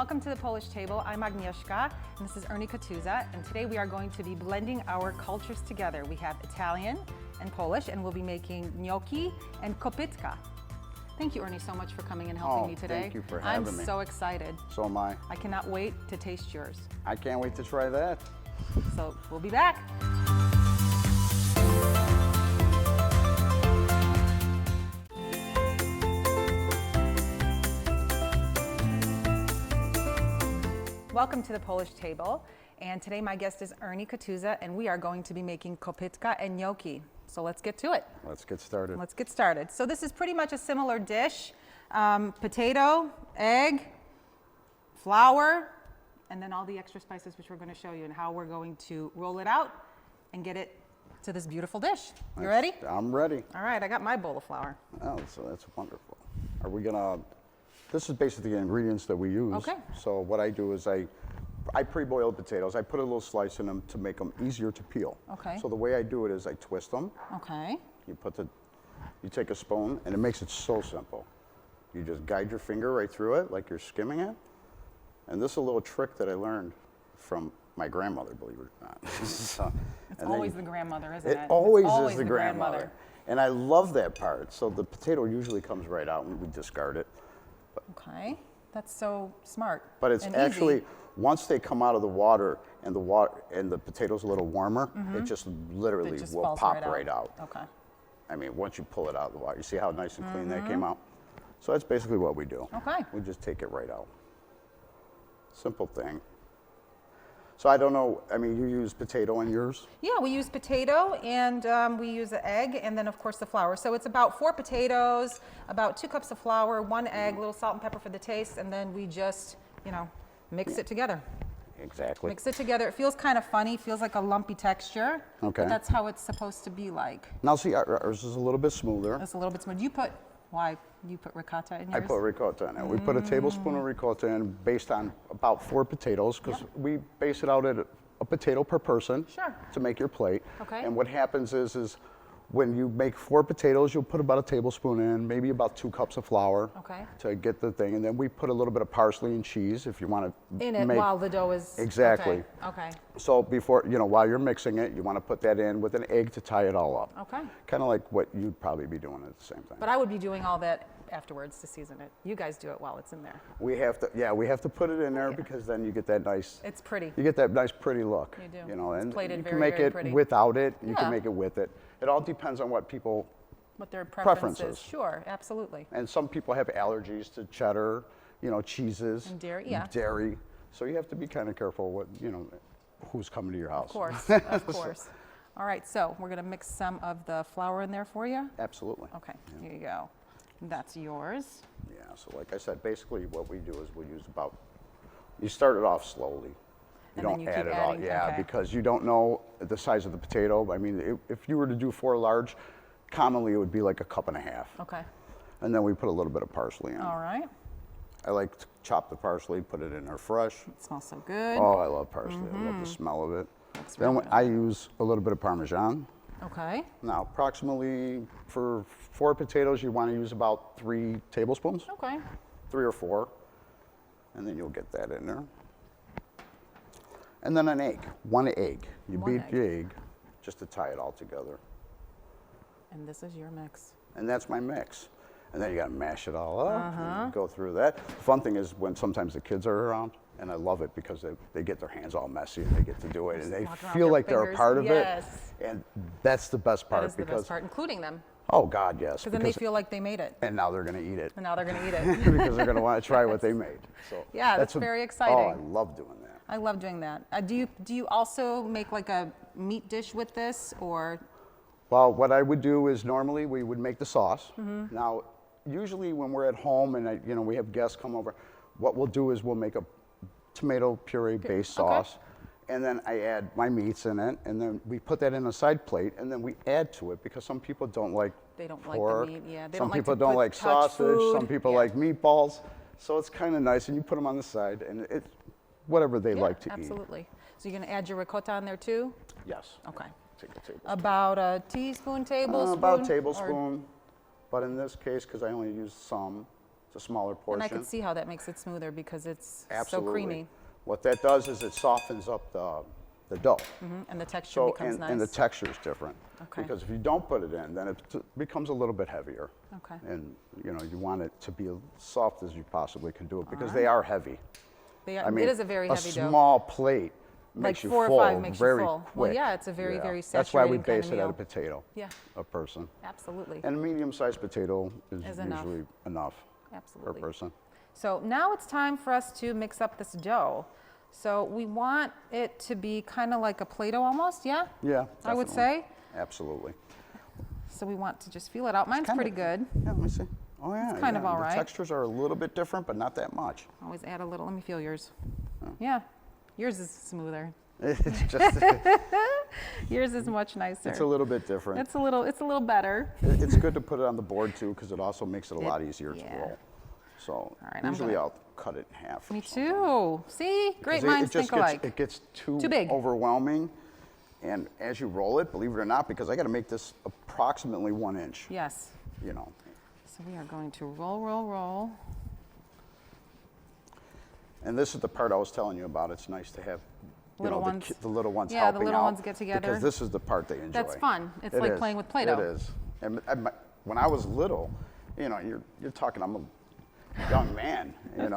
Welcome to the Polish Table. I'm Agnieszka, and this is Ernie Katuza, and today we are going to be blending our cultures together. We have Italian and Polish, and we'll be making gnocchi and kopytka. Thank you, Ernie, so much for coming and helping me today. Thank you for having me. I'm so excited. So am I. I cannot wait to taste yours. I can't wait to try that. So we'll be back. Welcome to the Polish Table, and today my guest is Ernie Katuza, and we are going to be making kopytka and gnocchi. So let's get to it. Let's get started. Let's get started. So this is pretty much a similar dish. Potato, egg, flour, and then all the extra spices which we're going to show you and how we're going to roll it out and get it to this beautiful dish. You ready? I'm ready. All right, I got my bowl of flour. Oh, so that's wonderful. Are we gonna, this is basically the ingredients that we use. Okay. So what I do is I pre-boil potatoes. I put a little slice in them to make them easier to peel. Okay. So the way I do it is I twist them. Okay. You take a spoon, and it makes it so simple. You just guide your finger right through it like you're skimming it. And this is a little trick that I learned from my grandmother, believe it or not. So, It's always the grandmother, isn't it? It always It's is the grandmother. And I love that part. So the potato usually comes right out and we discard it. Okay, that's so smart. But it's and actually, easy. once they come out of the water and the potato's a little warmer, it just literally It just will falls pop right out. Okay. I mean, once you pull it out of the water, you see how nice and clean that came out? So that's basically what we do. Okay. We just take it right out. Simple thing. So I don't know, I mean, you use potato in yours? Yeah, we use potato and we use an egg and then of course the flour. So it's about 4 potatoes, about 2 cups of flour, 1 egg, a little salt and pepper for the taste, and then we just, mix it together. Exactly. Mix it together. It feels kind of funny, feels like a lumpy texture. Okay. But that's how it's supposed to be like. Now see, ours is a little bit smoother. It's a little bit smooth. Why? You put ricotta in yours? I put ricotta in it. We put a tablespoon of ricotta in based on about 4 potatoes because we base it out at a potato per person to make your plate. Okay. And what happens is when you make 4 potatoes, you'll put about a tablespoon in, maybe about 2 cups of flour to get the thing. And then we put a little bit of parsley and cheese if you want to in it while the dough is... Exactly. Okay. So before, while you're mixing it, you want to put that in with an egg to tie it all up. Okay. Kind of like what you'd probably be doing at the same time. But I would be doing all that afterwards to season it. You guys do it while it's in there. We have to put it in there because then you get that nice... It's pretty. You get that nice pretty look. You do. And it's plated you very, can make very it pretty. without it, you can make it with it. It all depends on what their preferences. Sure, absolutely. And some people have allergies to cheddar, cheeses. And dairy, yeah. Dairy. So you have to be kind of careful what, who's coming to your house. Of course, of course. All right, so we're going to mix some of the flour in there for you? Absolutely. Okay, here you go. That's yours. Yeah, so like I said, basically what we do is you start it off slowly. You And then don't you add keep it all. adding, Yeah, okay. because you don't know the size of the potato. I mean, if you were to do 4 large, commonly it would be like 1.5 cups. Okay. And then we put a little bit of parsley in. All right. I like to chop the parsley, put it in there fresh. It smells so good. Oh, I love parsley. I love the smell of it. Looks Then really good. I use a little bit of Parmesan. Okay. Now, approximately for 4 potatoes, you want to use about 3 tablespoons, Okay. 3 or 4, and then you'll get that in there. And then an egg, 1 egg. You One beat egg. the egg just to tie it all together. And this is your mix. And that's my mix. And then you got to mash it all up and go through that. The fun thing is when sometimes the kids are around, and I love it because they get their hands all messy and they get to do it and they walk around feel with like their they're a fingers. part of Yes. it. And that's the best part That is the best part, including them. Oh God, yes. Because then they feel like they made it. And now they're going to eat it. And now they're going to eat it. Because they're going to want to try what they made. So Yeah, that's very exciting. Oh, I love doing that. I love doing that. Do you also make like a meat dish with this, or? Well, what I would do is normally we would make the sauce. Now, usually when we're at home and we have guests come over, what we'll do is we'll make a tomato puree based sauce. And then I add my meats in it, and then we put that in a side plate, and then we add to it because some people don't like pork. Like the meat, yeah. They some don't like people to don't like touch sausage. food. Some people like meatballs. So it's kind of nice, and you put them on the side, and it's whatever they like to eat. Absolutely. So you're going to add your ricotta on there too? Yes. Okay. Take a tablespoon. About a teaspoon, tablespoon? About a tablespoon. But in this case, because I only use some, It's a smaller portion. And I can see how that makes it smoother because it's Absolutely. so creamy. What that does is it softens up the dough. And the texture becomes nice. And the texture is different. Okay. Because if you don't put it in, then it becomes a little bit heavier. Okay. And you want it to be as soft as you possibly can do it because they are heavy. It is a very heavy dough. A small plate makes Like you 4 full or 5 makes you very full. quick. Well, yeah, it's a very, very That's why we saturating kind base of it at a meal. potato. Yeah. A person. Absolutely. And a medium-sized potato is enough. usually enough Absolutely. per person. So now it's time for us to mix up this dough. So we want it to be kind of like a Play-Doh almost, yeah? Yeah, I would definitely. say. Absolutely. So we want to just feel it out. Mine's pretty good. Yeah, let me see. Oh yeah, It's kind of all right. The textures are a little bit different, but not that much. Always add a little. Let me feel yours. Yeah, yours is smoother. It's just, Yours is much nicer. it's a little bit different. It's a little better. It's good to put it on the board too, because it also makes it a lot easier yeah. to roll. So right, usually I'll cut it in half. Me or something. too. See, great Because minds it just think alike. It gets too big. overwhelming, and as you roll it, believe it or not, because I got to make this approximately 1 inch. Yes. You know. So we are going to roll, roll, roll. And this is the part I was telling you about. It's nice to have Little ones. the little ones Yeah, the helping little out, ones get together. because this is the part they enjoy. That's fun. It's It like is. playing with Play-Doh. It is. And when I was little, you're talking, I'm a young man, and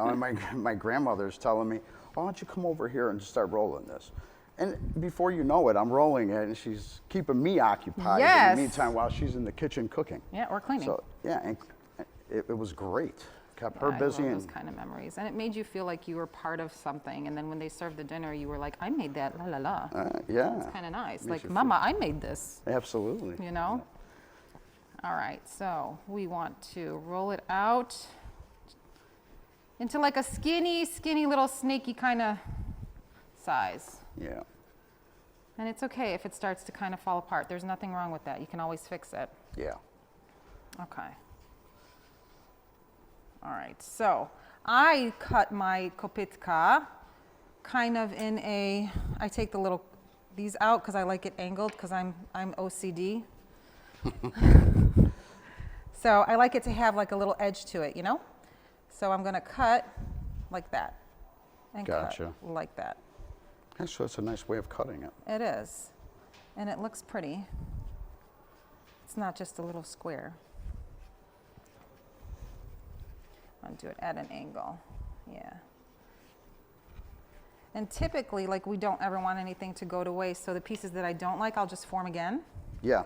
my grandmother's telling me, why don't you come over here and just start rolling this? And before you know it, I'm rolling it, and she's keeping me occupied Yes. in the meantime while she's in the kitchen cooking. Yeah, or cleaning. So yeah, and it was great. Kept her I busy. love And those kind of memories. And it made you feel like you were part of something. And then when they served the dinner, you were like, I made that, la la la. yeah, It's kind of nice. Makes Like, you Mama, I made this, absolutely. you know? All right, so we want to roll it out into like a skinny, skinny little snaky kind of size. Yeah. And it's okay if it starts to kind of fall apart. There's nothing wrong with that. You can always fix it. Yeah. Okay. All right, so I cut my kopitka kind of in a, I take these out because I like it angled because I'm OCD. So I like it to have like a little edge to it, So I'm gonna cut like that and Gotcha. cut like that. Actually, that's a nice way of cutting it. It is, and it looks pretty. It's not just a little square. I'm gonna do it at an angle, yeah. And typically, like, we don't ever want anything to go to waste, so the pieces that I don't like, I'll just form again, Yeah.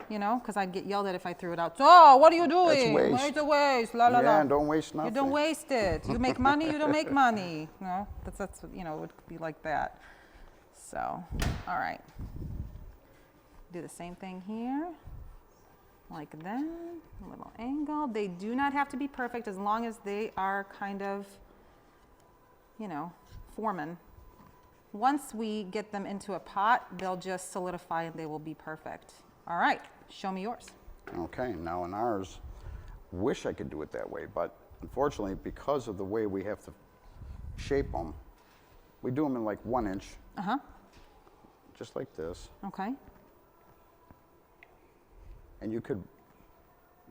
because I'd get yelled at if I threw it out. So, what are you doing? waste. It's a waste, la la la. Yeah, and don't waste nothing. You don't waste it. You make money, you don't make money. That's it would be like that. So, all right. Do the same thing here. Like that, a little angle. They do not have to be perfect as long as they are kind of, forming. Once we get them into a pot, they'll just solidify and they will be perfect. All right, show me yours. Okay, now in ours, wish I could do it that way, but unfortunately, because of the way we have to shape them, we do them in like 1 inch, just like this. Okay. And you could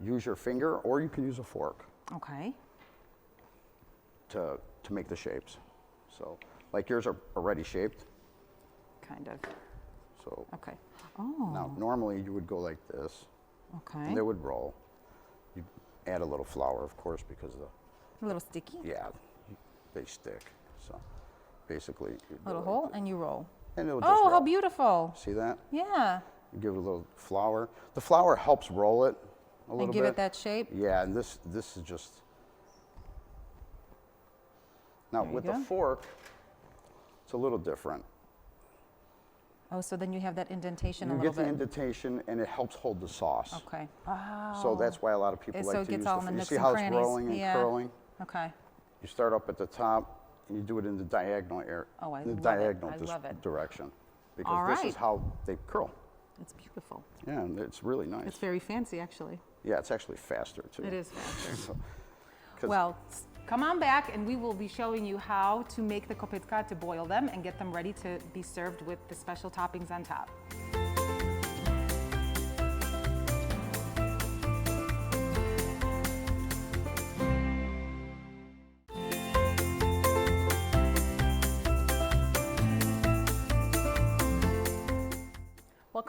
use your finger or you could use a fork Okay. to make the shapes. So, like yours are already shaped. Kind of. So Okay. Oh. now normally you would go like this, Okay. and they would roll. You add a little flour, of course, because A little sticky. they stick. So basically, you A little go hole like and you roll. this, and it'll just Oh, roll. how beautiful. See that? Yeah. You give it a little flour. The flour helps roll it a little And give bit. it that shape. Yeah, and this is just. Now There you with the go. fork, it's a little different. Oh, so then you have that indentation You a get little the bit. indentation, and it helps hold the sauce. Okay. Oh. So that's why a lot of people So like it to gets use all the in the You nooks see and how it's crannies. rolling and Yeah. curling? Okay. You start up at the top, and you do it in the diagonal Oh, I the love it. diagonal I love it. direction, because All this right. is how they curl. It's beautiful. Yeah, and it's really nice. It's very fancy, actually. Yeah, it's actually faster too. It is faster. So, 'cause- Well, come on back and we will be showing you how to make the kopitka, to boil them and get them ready to be served with the special toppings on top.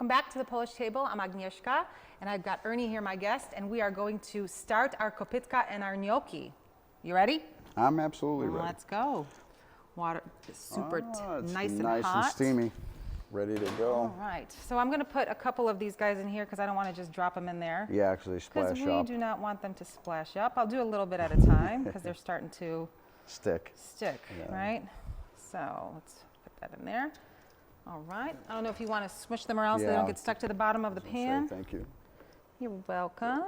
Welcome back to the Polish Table. I'm Agnieszka, and I've got Ernie here, my guest, and we are going to start our kopitka and our gnocchi. You ready? I'm absolutely ready. Let's go. Water is super It's nice and nice hot. and steamy. Ready to go. All right. So I'm going to put a couple of these guys in here because I don't want to just drop them in there. Yeah, because they Because splash we up. do not want them to splash up. I'll do a little bit at a time because they're starting to Stick. stick, Yeah. right? So let's put that in there. All right. I don't know if you want to smush them around so they Yeah. don't get stuck to the bottom of the pan. Thank you. You're welcome.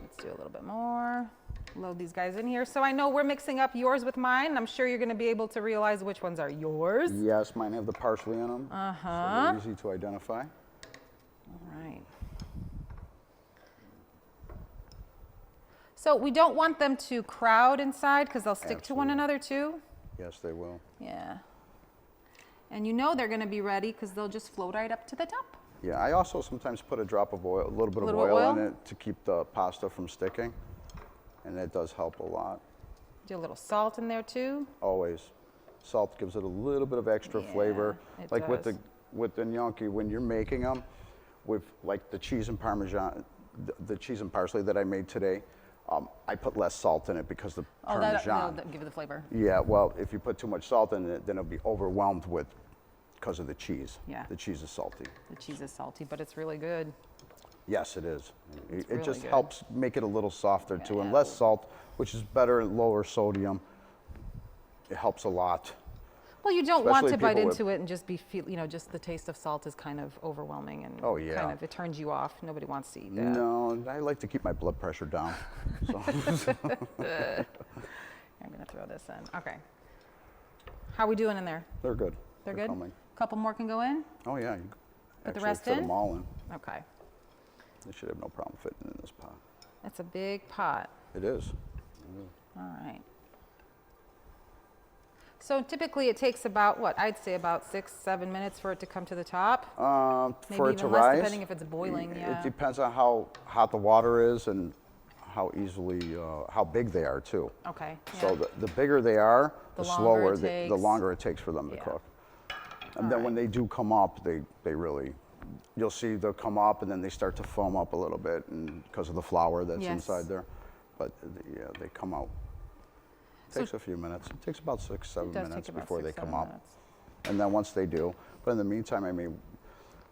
Let's do a little bit more. Load these guys in here. So I know we're mixing up yours with mine. I'm sure you're going to be able to realize which ones are yours. Yes, mine have the parsley in them. Uh-huh. So they're easy to identify. All right. So we don't want them to crowd inside because they'll stick to one Absolutely. another too. Yes, they will. Yeah. And you know they're going to be ready because they'll just float right up to the top. Yeah, I also sometimes put a drop of oil, a little bit of Little bit oil in oil? it to keep the pasta from sticking. And that does help a lot. Do a little salt in there too. Always. Salt gives it a little bit of extra Yeah, flavor. it Like does. with the gnocchi, when you're making them, with like the cheese and Parmesan, the cheese and parsley that I made today, I put less salt in it because the Oh, Parmesan. that'll give it the flavor. Yeah, well, if you put too much salt in it, then it'll be overwhelmed with, because of the cheese. Yeah. The cheese is salty. The cheese is salty, but it's really good. Yes, it is. It really just good. helps make it a little softer too, and Yeah. less salt, which is better and lower sodium. It helps a lot. Well, you don't want Especially to bite people with- into it and just be feel, just the taste of salt is kind of overwhelming and Oh, yeah. kind of it turns you off. Nobody wants to eat that. No, I like to keep my blood pressure down. So. I'm gonna throw this in. Okay. How we doing in there? They're good. They're good. coming. Couple more can go in. Oh yeah, you Put the actually rest fit in? them all in. Okay. They should have no problem fitting in this pot. That's a big pot. It is. All right. So typically it takes about what? I'd say about 6-7 minutes for it to come to the top. Maybe For it even to less, rise, depending if it's boiling. Yeah. It depends on how hot the water is and how easily, how big they are too. Okay. So yeah. the bigger they are, The the longer slower, it the takes. longer it takes for them to Yeah. cook. And then when they do come up, they really, you'll see they'll come up and then they start to foam up a little bit and because of the flour that's Yes. inside there. But yeah, they come out. It takes a few minutes. It takes about 6-7 It does minutes take about before they 6-7 come up. minutes. And then once they do, but in the meantime, I mean,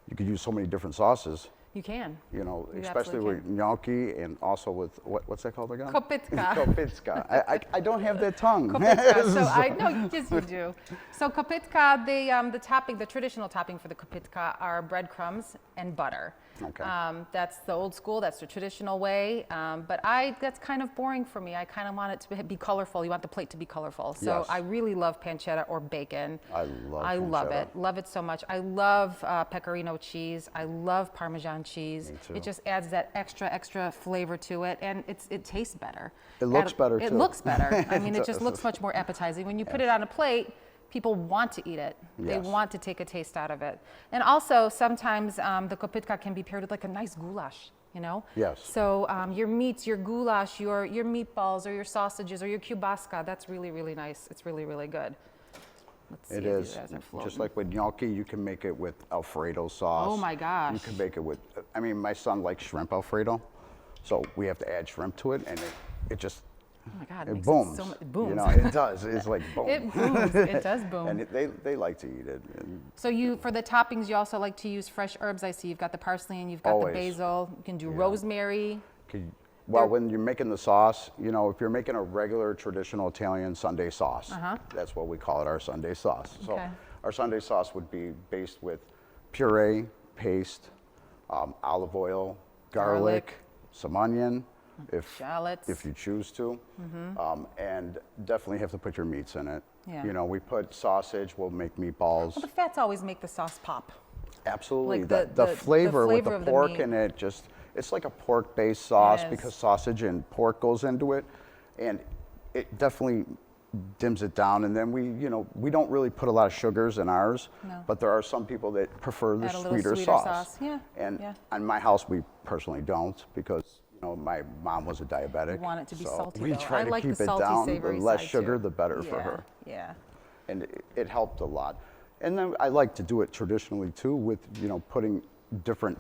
you could use so many different sauces, You can. you know, You especially absolutely with gnocchi and also with, what's that called again? Kopitka. Kopitka. I don't have that tongue. Kopitka. So I no, yes you do. So kopitka, the topping, the traditional topping for the kopitka are breadcrumbs and butter. Okay. That's the old school. That's the traditional way. But that's kind of boring for me. I kind of want it to be colorful. You want the plate to be colorful. So Yes. I really love pancetta or bacon. I love I love pancetta. it. Love it so much. I love pecorino cheese. I love Parmesan cheese. Me too. It just adds that extra flavor to it, and it tastes better. It looks better, It too. looks better. I mean, it just does. looks much more appetizing. When you put it on a plate, people want to eat it. They Yes. want to take a taste out of it. And also, sometimes the kopitka can be paired with like a nice goulash, you know? Yes. So your meats, your goulash, your meatballs, or your sausages, or your kiełbaska, that's really, really nice. It's really, really good. Let's see It if is. these guys are Just floating. like with gnocchi, you can make it with Alfredo sauce. Oh my gosh. You can make it with, I mean, my son likes shrimp Alfredo, so we have to add shrimp to it, and it just, Oh my God, it makes booms. so much, it booms. You know, it does. It's like boom. It booms. It does boom. And they like to eat it. And So for the toppings, you also like to use fresh herbs. I see you've got the parsley and you've got Always. the basil. You can do rosemary. well, when you're making the sauce, you know, if you're making a regular traditional Italian Sunday sauce, that's what we call it, our Sunday sauce. So Okay. our Sunday sauce would be based with puree, paste, olive oil, garlic, some onion, Shallots. if you choose to, and definitely have to put your meats in it. Yeah. You know, we put sausage, we'll make meatballs. Well, the fats always make the sauce pop. Absolutely. Like the flavor with flavor the of the pork meat. in it, just, it's like a pork-based sauce is. because sausage and pork goes into it. And it definitely dims it down. And then we don't really put a lot of sugars in ours, No. but there are some people that prefer the Add a little sweeter sweeter sauce. sauce. Yeah, And yeah. in my house, we personally don't because, my mom was a diabetic. You want it to be so salty, we though. try I to like the keep it salty, down. savory The less side, sugar, too. the better for Yeah, her. Yeah. And it helped a lot. And then I like to do it traditionally too, with putting different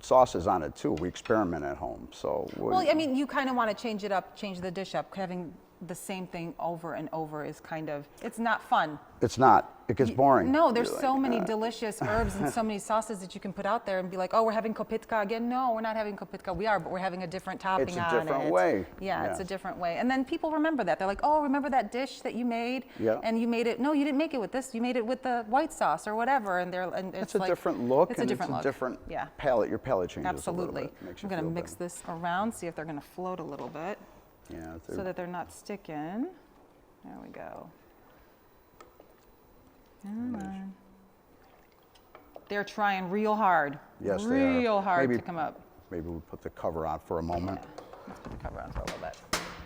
sauces on it too. We experiment at home, so. Well, I mean, you kind of want to change it up, change the dish up. Having the same thing over and over is kind of, it's not fun. It's not. It gets boring. No, there's You're so like, many delicious herbs and so many sauces that you can put out there and be like, oh, we're having kopitka again. No, we're not having kopitka. We are, but we're having a different topping on it. It's a different way. Yeah, it's a Yes. different way. And then people remember that. They're like, oh, remember that dish that you made? Yeah. And you made it, no, you didn't make it with this. You made it with the white sauce or whatever. And It's a different look. It's a different look. Different Yeah. palate. Your palate changes Absolutely. a little bit. Makes I'm you going to feel mix better. this around, see if they're going to float a little bit Yeah. so that they're not sticking. There we go. Come on. They're trying real hard. Yes, they are. Real hard Maybe- to come up. Maybe we put the cover on for a moment. Let's put the cover on for a little bit.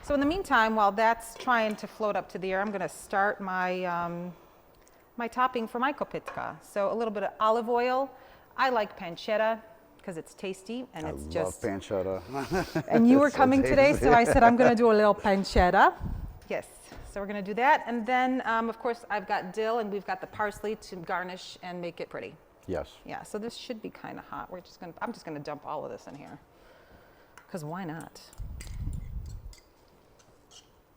So in the meantime, while that's trying to float up to the air, I'm going to start my my topping for my kopitka. So a little bit of olive oil. I like pancetta because it's tasty and it's just. I love pancetta. And you were It's so coming today, tasty. so I said I'm going to do a little pancetta. Yes, so we're going to do that. And then, of course, I've got dill and we've got the parsley to garnish and make it pretty. Yes. Yeah, so this should be kind of hot. I'm just going to dump all of this in here. Because why not?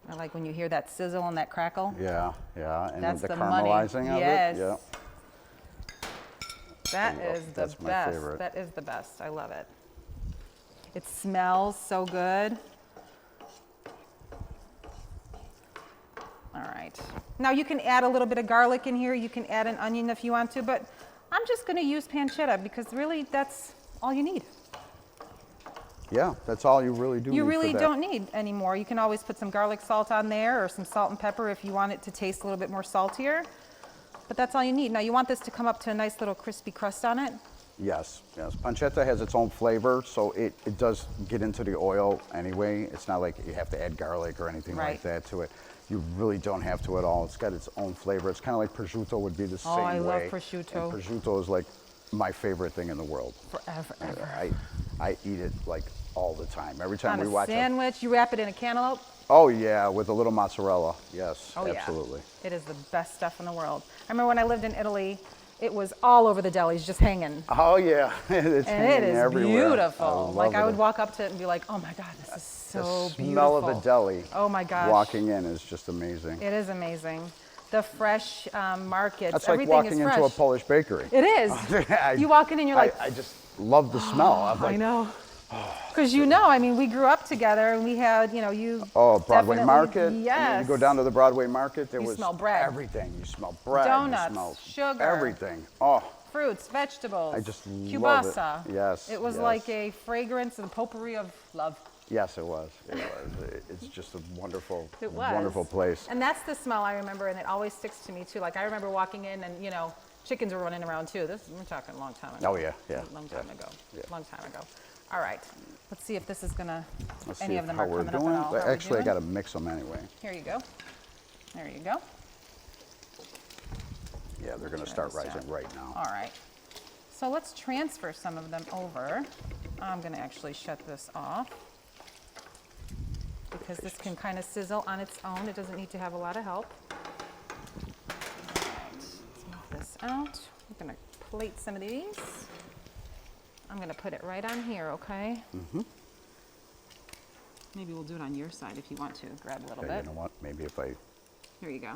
I like when you hear that sizzle and that crackle. Yeah, yeah. And That's the the money. caramelizing of Yes. it. Yeah. That is the that's my best. favorite. That is the best. I love it. It smells so good. All right. Now you can add a little bit of garlic in here. You can add an onion if you want to, but I'm just going to use pancetta because really that's all you need. Yeah, that's all you really do. You need really for that. don't need any more. You can always put some garlic salt on there or some salt and pepper if you want it to taste a little bit more saltier. But that's all you need. Now you want this to come up to a nice little crispy crust on it. Yes, yes. Pancetta has its own flavor, so it does get into the oil anyway. It's not like you have to add garlic or anything Right. like that to it. You really don't have to at all. It's got its own flavor. It's kind of like prosciutto would be the same way. I love prosciutto. And prosciutto is like my favorite thing in the world. Forever, ever. I eat it like all the time. Every time On we a watch it. sandwich, you wrap it in a cantaloupe. Oh yeah, with a little mozzarella. Yes, Oh, absolutely. Yeah. It is the best stuff in the world. I remember when I lived in Italy, it was all over the delis, just hanging. Oh yeah, it's And it hanging is everywhere. beautiful. Like I love would it. walk up to it and be like, oh my God, this is so The beautiful. smell of a deli. Oh my gosh. Walking in is just amazing. It is amazing. The fresh markets, That's like everything walking is into fresh. a Polish bakery. It is. You walk in and you're like, I just love the smell. I'm like, I know. Because I mean, we grew up together and we had, oh, Broadway definitely- Market. Yes. You go down to the Broadway Market, there You was smell bread. everything. You smell bread. Donuts, you smell sugar. everything. Oh, Fruits, vegetables. I just love it. Kielbasa. Yes, It was yes. like a fragrance and potpourri of love. yes, it was. It was. It's just a wonderful, It was. wonderful place. And that's the smell I remember, and it always sticks to me too. Like I remember walking in, and chickens were running around too. We're talking a long time ago. Oh, yeah, yeah, A long time ago. yeah. Long time ago. All right. Let's see if this is gonna. Let's any see of them how are we're coming doing. up at all. How are we Actually, I doing? got to mix them anyway. Here you go. There you go. Yeah, they're going to start Try this rising right now. All right. So let's transfer some of them over. I'm going to actually shut this off because this can kind of sizzle on its own. It doesn't need to have a lot of help. All right. Let's move this out. I'm going to plate some of these. I'm going to put it right on here, okay? Mm-hmm. Maybe we'll do it on your side if you want to. Grab a little Okay, bit. you know what? Maybe if I, Here you go.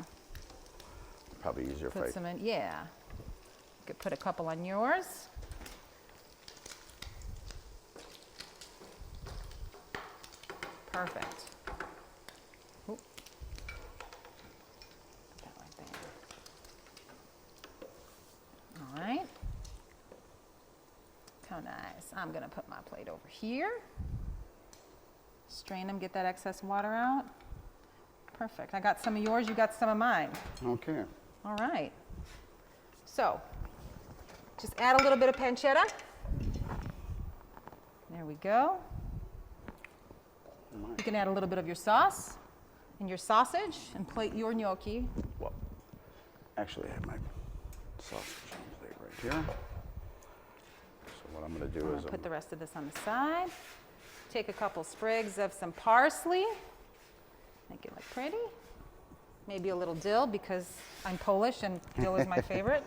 probably easier if Put I, some in. Yeah. You could put a couple on yours. Perfect. Oop. Put that right there. All right. How nice. I'm going to put my plate over here. Strain them, get that excess water out. Perfect. I got some of yours, you got some of mine. okay. All right. So, just add a little bit of pancetta. There we go. You can add a little bit of your sauce and your sausage and plate your gnocchi. Well, actually, I have my sausage on plate right here. So what I'm going to do I'm is gonna put the rest of this on the side. Take a couple sprigs of some parsley. Make it look pretty. Maybe a little dill because I'm Polish and dill is my favorite.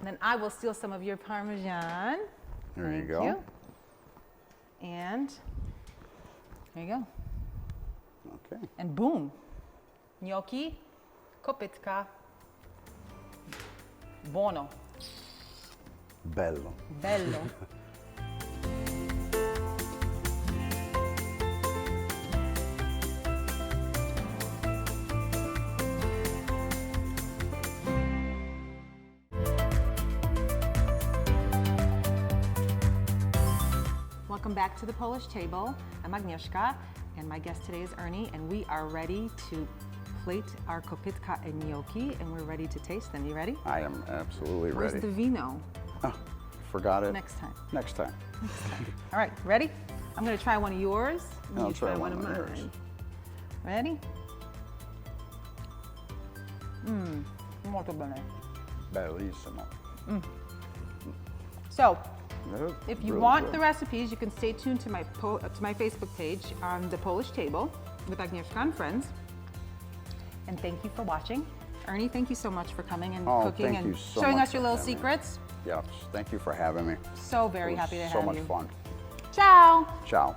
And then I will steal some of your Parmesan. There you Thank go. you. And there you go. Okay. And boom, gnocchi, kopitka, buono, Bello. bello. Welcome back to the Polish table. I'm Agnieszka, and my guest today is Ernie, and we are ready to plate our kopitka and gnocchi, and we're ready to taste them. You ready? I am absolutely Where's ready. the vino? Oh, forgot it. Next time. Next time. All right, ready? I'm gonna try one of yours, and I'll you try try one one of of yours. mine. Ready? Molto bene. Bellissimo. So, That's if you really want good. the recipes, you can stay tuned to my Facebook page on the Polish Table with Agnieszka and friends. And thank you for watching. Ernie, thank you so much for coming and Oh, cooking thank you and so showing much us your for little having me. secrets. Yes, thank you for having me. So very It was happy to so have much you. fun. Ciao. Ciao.